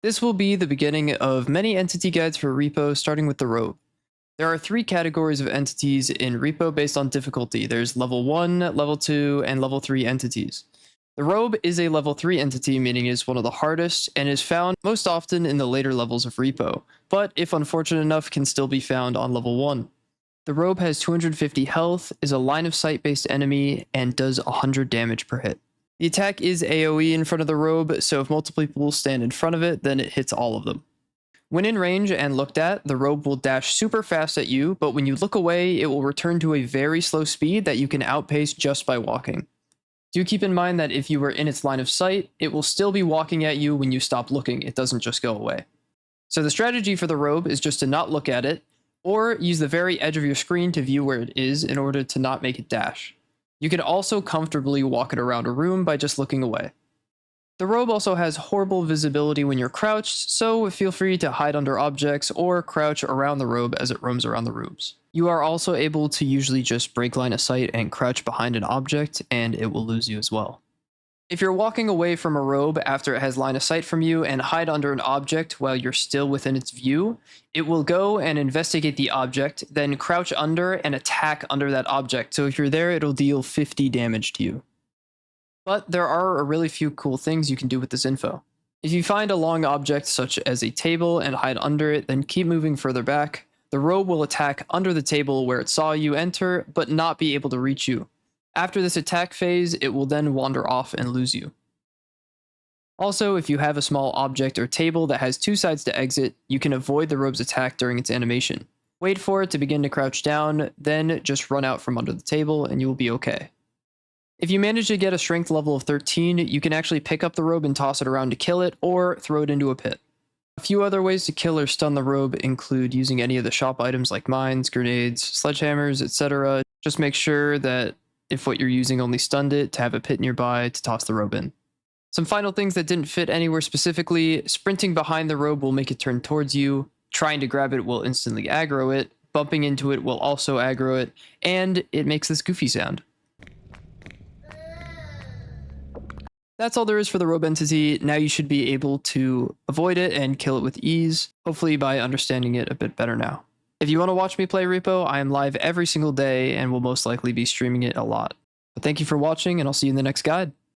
This will be the beginning of many entity guides for repo, starting with the Robe. There are 3 categories of entities in repo based on difficulty. There's level 1, level 2, and level 3 entities. The Robe is a level 3 entity, meaning it is one of the hardest, and is found most often in the later levels of repo, but if unfortunate enough, can still be found on level 1. The Robe has 250 health, is a line of sight based enemy, and does 100 damage per hit. The attack is AoE in front of the Robe, so if multiple people stand in front of it, then it hits all of them. When in range and looked at, the Robe will dash super fast at you, but when you look away, it will return to a very slow speed that you can outpace just by walking. Do keep in mind that if you were in its line of sight, it will still be walking at you when you stop looking, it doesn't just go away. So the strategy for the Robe is just to not look at it, or use the very edge of your screen to view where it is in order to not make it dash. You can also comfortably walk it around a room by just looking away. The Robe also has horrible visibility when you're crouched, so feel free to hide under objects or crouch around the Robe as it roams around the rooms. You are also able to usually just break line of sight and crouch behind an object, and it will lose you as well. If you're walking away from a Robe after it has line of sight from you and hide under an object while you're still within its view, it will go and investigate the object, then crouch under and attack under that object. So if you're there, it'll deal 50 damage to you. But there are a really few cool things you can do with this info. If you find a long object such as a table and hide under it, then keep moving further back. The Robe will attack under the table where it saw you enter, but not be able to reach you. After this attack phase, it will then wander off and lose you. Also, if you have a small object or table that has 2 sides to exit, you can avoid the Robe's attack during its animation. Wait for it to begin to crouch down, then just run out from under the table and you will be okay. If you manage to get a strength level of 13, you can actually pick up the Robe and toss it around to kill it, or throw it into a pit. A few other ways to kill or stun the Robe include using any of the shop items like mines, grenades, sledgehammers, etc. Just make sure that if what you're using only stunned it, to have a pit nearby to toss the Robe in. Some final things that didn't fit anywhere specifically: sprinting behind the Robe will make it turn towards you, trying to grab it will instantly aggro it, bumping into it will also aggro it, and it makes this goofy sound. That's all there is for the Robe entity. Now you should be able to avoid it and kill it with ease, hopefully by understanding it a bit better now. If you want to watch me play REPO, I am live every single day and will most likely be streaming it a lot. But thank you for watching, and I'll see you in the next guide.